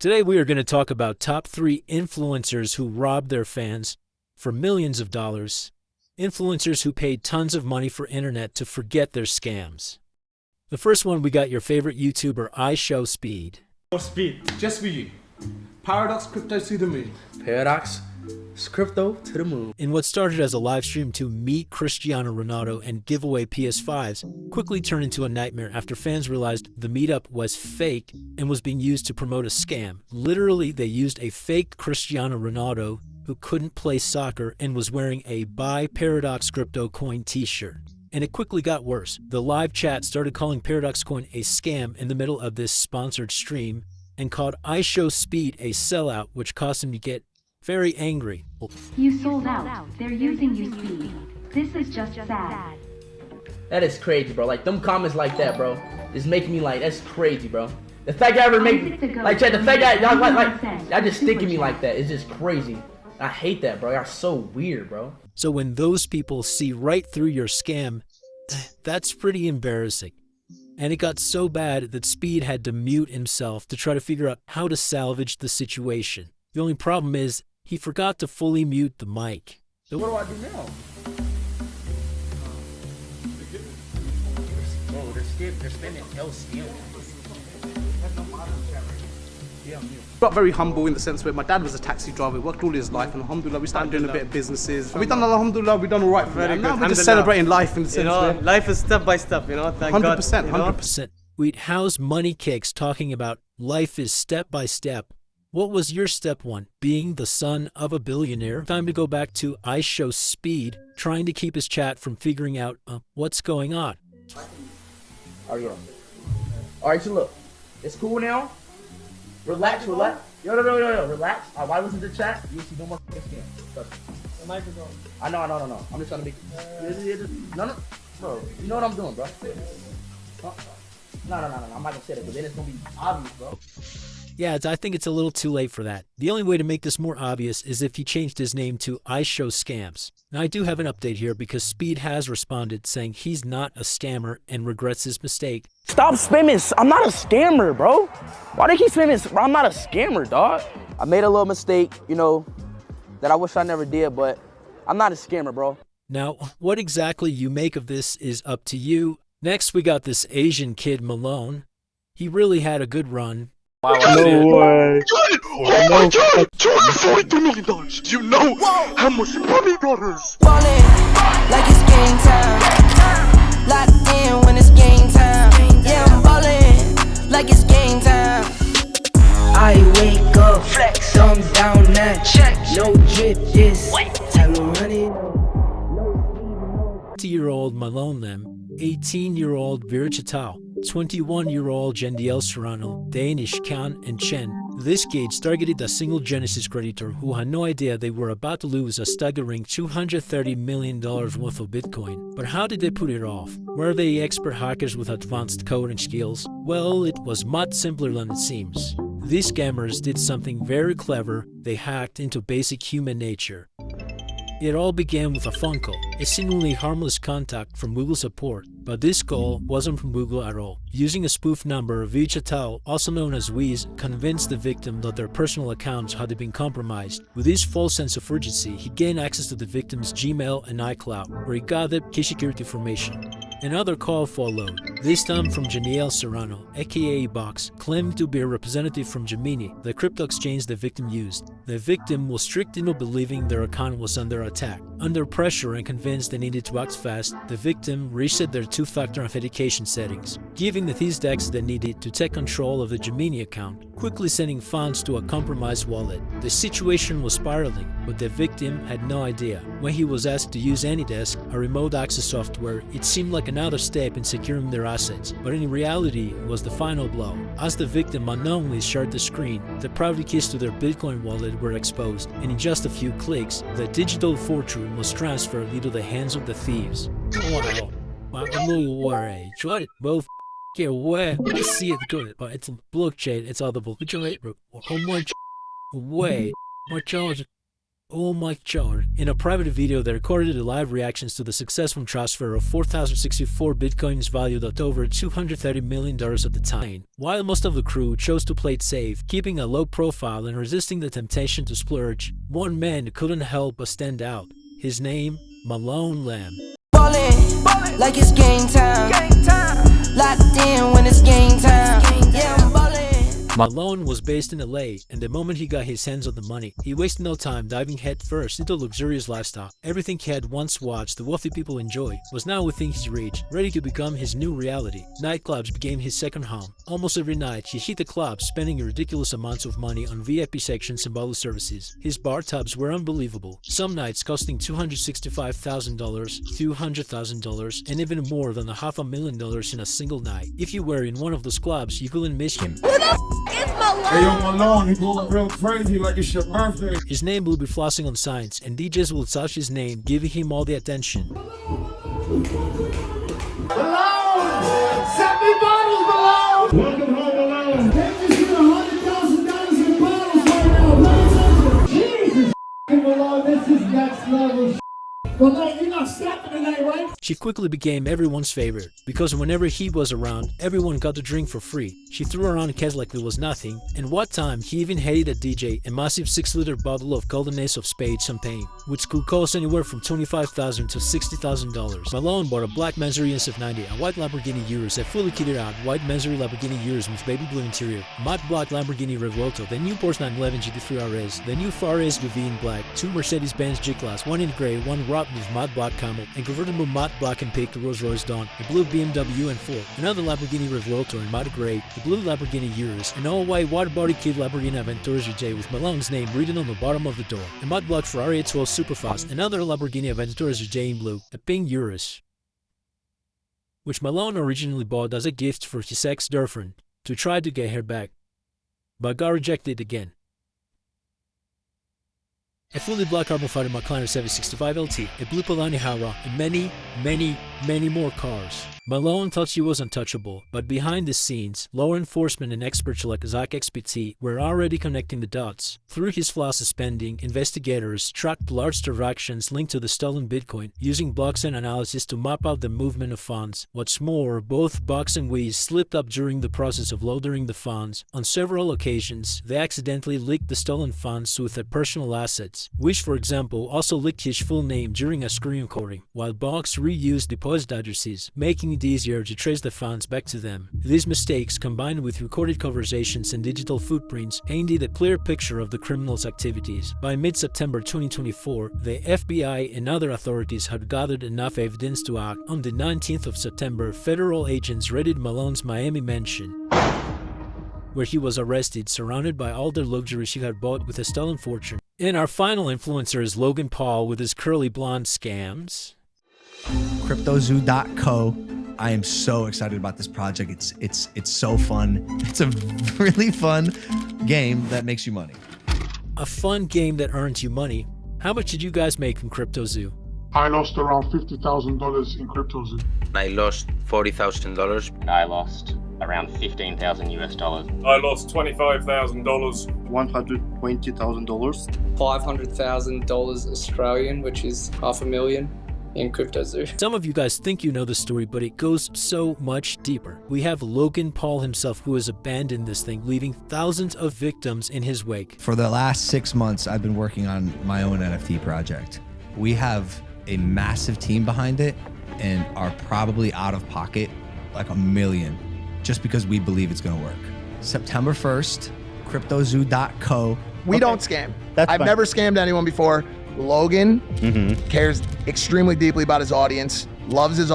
Today we are going to talk about top 3 influencers who robbed their fans for millions of dollars. Influencers who paid tons of money for internet to forget their scams. The first one, we got your favorite YouTuber, IShowSpeed. Speed, just for you. Paradox crypto to the moon. Paradox, crypto to the moon. In what started as a live stream to meet Cristiano Ronaldo and give away PS5s, quickly turned into a nightmare after fans realized the meetup was fake and was being used to promote a scam. Literally, they used a fake Cristiano Ronaldo who couldn't play soccer and was wearing a Buy Paradox Crypto Coin t-shirt. And it quickly got worse. The live chat started calling Paradox Coin a scam in the middle of this sponsored stream and called IShowSpeed a sellout, which caused him to get very angry. You sold out. They're using you, Speed. This is just sad. That is crazy, bro. Like, them comments like that, bro, is making me like, that's crazy, bro. The fact I ever make, like, Chad, the fact that y'all y'all just sticking me like that is just crazy. I hate that, bro. Y'all so weird, bro. So when those people see right through your scam, that's pretty embarrassing. And it got so bad that Speed had to mute himself to try to figure out how to salvage the situation. The only problem is, he forgot to fully mute the mic. So what do I do now? Bro, they're spending LCM. Got very humble in the sense where my dad was a taxi driver, worked all his life, and alhamdulillah, we started doing a bit of businesses. We done alhamdulillah, we done all right. Very and good. now we're just celebrating life in the sense where Life is step by step, thank 100%, God. 100%. Wait, how's Money Cakes talking about life is step by step? What was your step 1? Being the son of a billionaire? Time to go back to IShowSpeed, trying to keep his chat from figuring out what's going on. Oh, yeah. Alright, so look. It's cool now. Relax. Yo, relax. Why listen to the chat? You see no more scams. Trust me. The microphone. I know. I'm just trying to make no. Bro, you know what I'm doing, bro. No. I'm not gonna say that, but then it's gonna be obvious, bro. Yeah, I think it's a little too late for that. The only way to make this more obvious is if he changed his name to IShowScams. Now, I do have an update here because Speed has responded saying he's not a scammer and regrets his mistake. Stop spamming. I'm not a scammer, bro. Why they keep spamming? Bro, I'm not a scammer, dog. I made a little mistake, that I wish I never did, but I'm not a scammer, bro. Now, what exactly you make of this is up to you. Next, we got this Asian kid, Malone. He really had a good run. No way. Oh my god! $242 million! Do you know how much money that is? Ballin' like it's game time. Locked in when it's game time. Yeah, I'm ballin' like it's game time. I wake up, flex, thumbs down now. Check, no drip, this time to run it. 20-year-old Malone them, 18-year-old Virchitao, 21-year-old Jendiel Serrano, Danish Khan and Chen. This gauge targeted a single Genesis creditor who had no idea they were about to lose a staggering $230 million worth of Bitcoin. But how did they put it off? Were they expert hackers with advanced coding skills? Well, it was much simpler than it seems. These scammers did something very clever. They hacked into basic human nature. It all began with a phone call, a seemingly harmless contact from Google support, but this call wasn't from Google at all. Using a spoof number, Vichitao, also known as Wiz, convinced the victim that their personal accounts had been compromised. With his false sense of urgency, he gained access to the victim's Gmail and iCloud, where he gathered key security information. Another call followed, this time from Janiel Serrano, aka Box, claiming to be a representative from Gemini, the crypto exchange the victim used. The victim was tricked into believing their account was under attack. Under pressure and convinced they needed to act fast, the victim reset their two-factor authentication settings, giving the thieves the access they needed to take control of the Gemini account, quickly sending funds to a compromised wallet. The situation was spiraling, but the victim had no idea. When he was asked to use AnyDesk, a remote access software, it seemed like another step in securing their assets, but in reality it was the final blow. As the victim unknowingly shared the screen, the private keys to their Bitcoin wallet were exposed, and in just a few clicks, the digital fortune was transferred into the hands of the thieves. Wow, I'm really worried. Try it both. Get away. Let's see it good, but it's a blockchain. It's audible. How much? Wait, my charge. Oh my god. In a private video they recorded the live reactions to the successful transfer of 4,064 bitcoins valued at over $230 million at the time. While most of the crew chose to play it safe, keeping a low profile and resisting the temptation to splurge, one man couldn't help but stand out. His name, Malone Lamb. Ballin', like it's game time. Locked in when it's game time. Yeah, I'm ballin'. Malone was based in LA, and the moment he got his hands on the money, he wasted no time diving headfirst into a luxurious lifestyle. Everything he had once watched the wealthy people enjoy was now within his reach, ready to become his new reality. Nightclubs became his second home. Almost every night, he hit the club, spending ridiculous amounts of money on VIP sections and bottle services. His bar tubs were unbelievable, some nights costing $265,000, $200,000, and even more than $500,000 in a single night. If you were in one of those clubs, you couldn't miss him. Hey, yo, Malone, he going real crazy like it's your birthday. His name will be flossing on signs, and DJs will touch his name, giving him all the attention. Malone! 70 bottles, Malone! Welcome home, Malone. They just hit $100,000 in bottles right now. Jesus, Malone, this is next level. Malone, you're not stopping tonight, right? She quickly became everyone's favorite, because whenever he was around, everyone got to drink for free. She threw around cash like there was nothing, and one time he even hated a DJ a massive 6-liter bottle of Golden Ace of Spades champagne, which could cost anywhere from $25,000 to $60,000. Malone bought a black Mansory SF90, a white Lamborghini Urus, a fully kitted out white Mansory Lamborghini Urus with baby blue interior, matte black Lamborghini Revuelto, the new Porsche 911 GT3 RS, the new Far SUV in black, two Mercedes-Benz G-Class, one in grey, one wrapped with matte black camel, and convertible matte black and pink Rolls-Royce Dawn, a blue BMW M4, another Lamborghini Revuelto in matte grey, the blue Lamborghini Urus, an all-white wide-body kit Lamborghini Aventador GJ with Malone's name written on the bottom of the door, a matte black Ferrari 12 Superfast, another Lamborghini Aventador GJ in blue, a pink Urus, which Malone originally bought as a gift for his ex-girlfriend to try to get her back, but got rejected again. A fully black carbon fiber McLaren 765 LT, a blue Polani Hara, and many more cars. Malone thought she was untouchable, but behind the scenes, law enforcement and experts like Zach XPT were already connecting the dots. Through his flawless spending, investigators tracked large transactions linked to the stolen Bitcoin, using blockchain analysis to map out the movement of funds. What's more, both Box and Wiz slipped up during the process of loading the funds. On several occasions, they accidentally leaked the stolen funds with their personal assets. Wish, for example, also leaked his full name during a screen recording, while Box reused deposit addresses, making it easier to trace the funds back to them. These mistakes, combined with recorded conversations and digital footprints, painted a clear picture of the criminals' activities. By mid-September 2024, the FBI and other authorities had gathered enough evidence to act. On the 19th of September, federal agents raided Malone's Miami mansion, where he was arrested, surrounded by all the luxuries he had bought with a stolen fortune. And our final influencer is Logan Paul with his curly blonde scams. CryptoZoo.co. I am so excited about this project. It's so fun. It's a really fun game that makes you money. A fun game that earns you money. How much did you guys make from CryptoZoo? I lost around $50,000 in CryptoZoo. I lost $40,000. I lost around 15,000 US dollars. I lost $25,000. $120,000. $500,000 Australian, which is $500,000 in CryptoZoo. Some of you guys think you know the story, but it goes so much deeper. We have Logan Paul himself, who has abandoned this thing, leaving thousands of victims in his wake. For the last 6 months, I've been working on my own NFT project. We have a massive team behind it and are probably out of pocket like $1 million just because we believe it's gonna work. September 1st, CryptoZoo.co. We don't scam. I've never scammed anyone before. Logan cares extremely deeply about his audience, loves his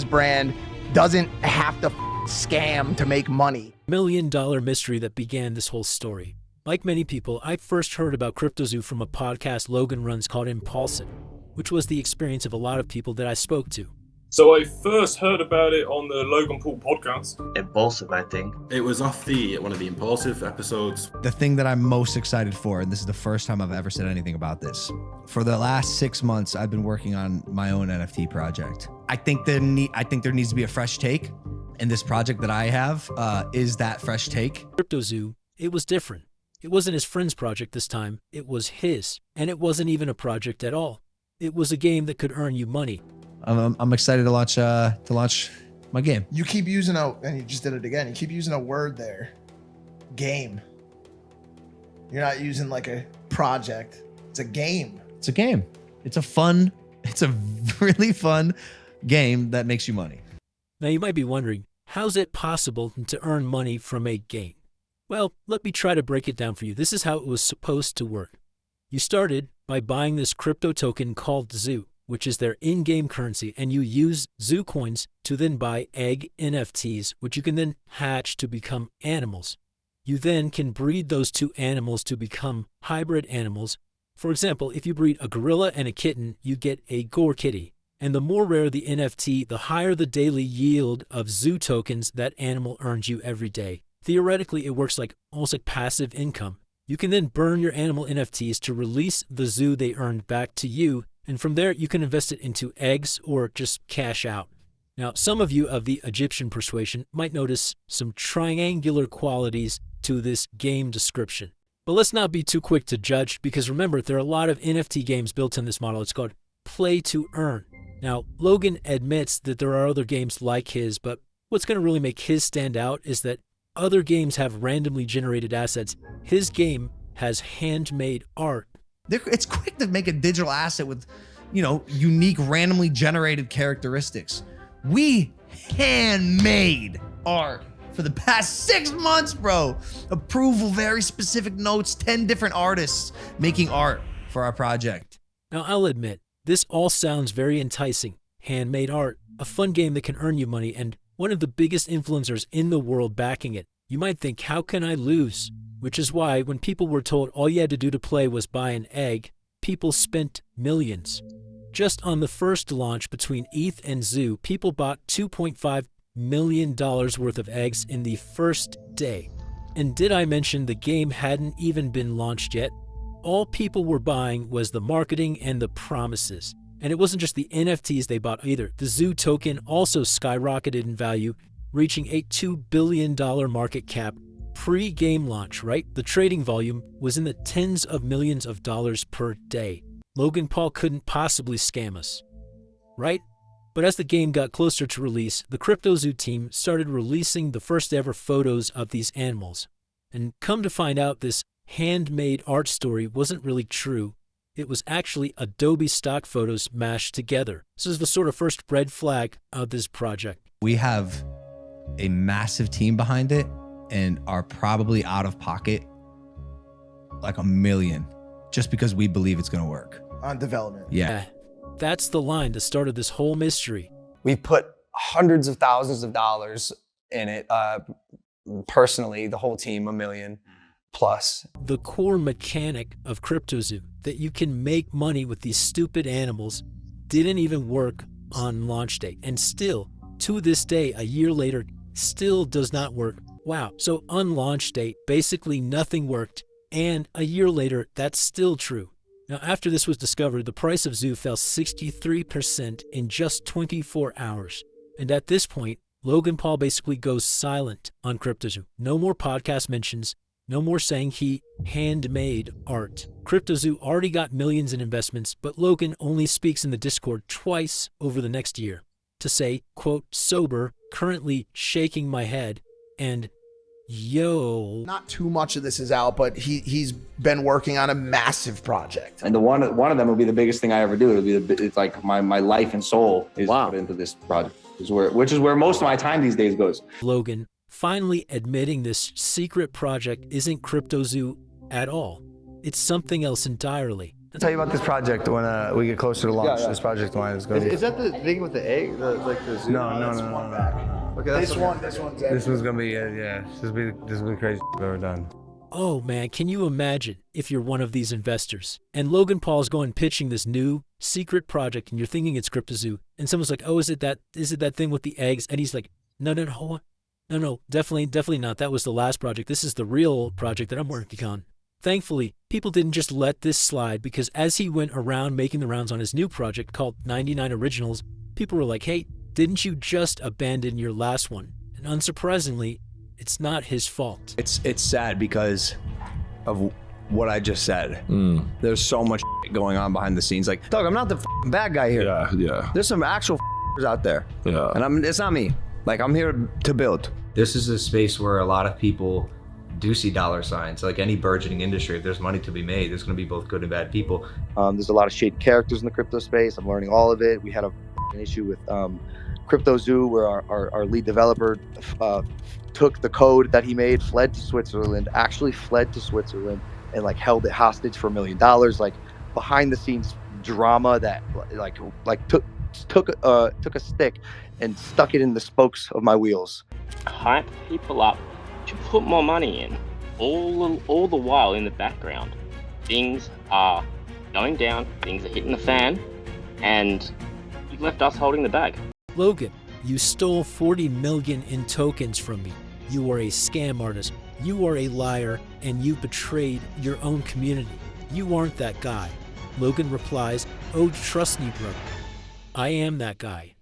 brand, doesn't have to scam to make money. $1 million mystery that began this whole story. Like many people, I first heard about CryptoZoo from a podcast Logan runs called Impulsive, which was the experience of a lot of people that I spoke to. So I first heard about it on the Logan Paul podcast. Impulsive, I think. It was off one of the Impulsive episodes. The thing that I'm most excited for, and this is the first time I've ever said anything about this, for the last 6 months, I've been working on my own NFT project. I think there needs to be a fresh take, and this project that I have is that fresh take. CryptoZoo, it was different. It wasn't his friend's project this time, it was his. And it wasn't even a project at all. It was a game that could earn you money. I'm excited to launch my game. You keep using and you just did it again. You keep using a word there. Game. You're not using like a project. It's a game. It's a game. It's a really fun game that makes you money. Now you might be wondering, how's it possible to earn money from a game? Well, let me try to break it down for you. This is how it was supposed to work. You started by buying this crypto token called Zoo, which is their in-game currency, and you use Zoo coins to then buy egg NFTs, which you can then hatch to become animals. You then can breed those two animals to become hybrid animals. For example, if you breed a gorilla and a kitten, you get a Gore Kitty. And the more rare the NFT, the higher the daily yield of Zoo tokens that animal earns you every day. Theoretically, it works almost like passive income. You can then burn your animal NFTs to release the Zoo they earned back to you, and from there you can invest it into eggs or just cash out. Now, some of you of the Egyptian persuasion might notice some triangular qualities to this game description. But let's not be too quick to judge, because remember, there are a lot of NFT games built in this model. It's called play to earn. Now, Logan admits that there are other games like his, but what's going to really make his stand out is that other games have randomly generated assets. His game has handmade art. It's quick to make a digital asset with, unique, randomly generated characteristics. We handmade art for the past 6 months, bro. Approval, very specific notes, 10 different artists making art for our project. Now, I'll admit, this all sounds very enticing. Handmade art, a fun game that can earn you money, and one of the biggest influencers in the world backing it. You might think, how can I lose? Which is why when people were told all you had to do to play was buy an egg, people spent millions. Just on the first launch between ETH and Zoo, people bought $2.5 million worth of eggs in the first day. And did I mention the game hadn't even been launched yet? All people were buying was the marketing and the promises. And it wasn't just the NFTs they bought either. The Zoo token also skyrocketed in value, reaching a $2 billion market cap pre-game launch, right? The trading volume was in the tens of millions of dollars per day. Logan Paul couldn't possibly scam us, right? But as the game got closer to release, the CryptoZoo team started releasing the first ever photos of these animals. And come to find out, this handmade art story wasn't really true. It was actually Adobe stock photos mashed together. This is the sort of first red flag of this project. We have a massive team behind it and are probably out of pocket like $1 million just because we believe it's going to work. On development. Yeah. That's the line that started this whole mystery. We've put hundreds of thousands of dollars in it. Personally, the whole team, $1 million plus. The core mechanic of CryptoZoo, that you can make money with these stupid animals, didn't even work on launch day. And still, to this day, a year later, still does not work. Wow. So on launch date, basically nothing worked. And a year later, that's still true. Now, after this was discovered, the price of Zoo fell 63% in just 24 hours. And at this point, Logan Paul basically goes silent on CryptoZoo. No more podcast mentions, no more saying he handmade art. CryptoZoo already got millions in investments, but Logan only speaks in the Discord twice over the next year to say, quote, sober, currently shaking my head, and yo. Not too much of this is out, but he's been working on a massive project. And one of them will be the biggest thing I ever do. It's like my life and soul is put into this project, which is where most of my time these days goes. Logan finally admitting this secret project isn't CryptoZoo at all. It's something else entirely. I'll tell you about this project when we get closer to launch. Yeah. This project line is going to be... Is that the thing with the egg? Like the zoo? No. Okay, this one's This one's going to be, yeah. This will be the craziest I've ever done. Oh man, can you imagine if you're one of these investors and Logan Paul's going pitching this new secret project and you're thinking it's CryptoZoo and someone's like, oh, is it that thing with the eggs? And he's like, no, definitely not. That was the last project. This is the real project that I'm working on. Thankfully, people didn't just let this slide, because as he went around making the rounds on his new project called 99 Originals, people were like, hey, didn't you just abandon your last one? And unsurprisingly, it's not his fault. It's sad because of what I just said. There's so much going on behind the scenes. Like, Doug, I'm not the bad guy here. Yeah. There's some actual out there. Yeah. And it's not me. Like, I'm here to build. This is a space where a lot of people do see dollar signs. Like any burgeoning industry, if there's money to be made, there's going to be both good and bad people. There's a lot of shady characters in the crypto space. I'm learning all of it. We had an issue with CryptoZoo, where our lead developer took the code that he made, fled to Switzerland, and like held it hostage for $1 million. Like behind the scenes drama that took a stick and stuck it in the spokes of my wheels. Hype people up to put more money in. All the while in the background, things are going down, things are hitting the fan, and you've left us holding the bag. Logan, you stole 40 million in tokens from me. You are a scam artist. You are a liar, and you betrayed your own community. You aren't that guy. Logan replies, "Oh, trust me, bro. I am that guy."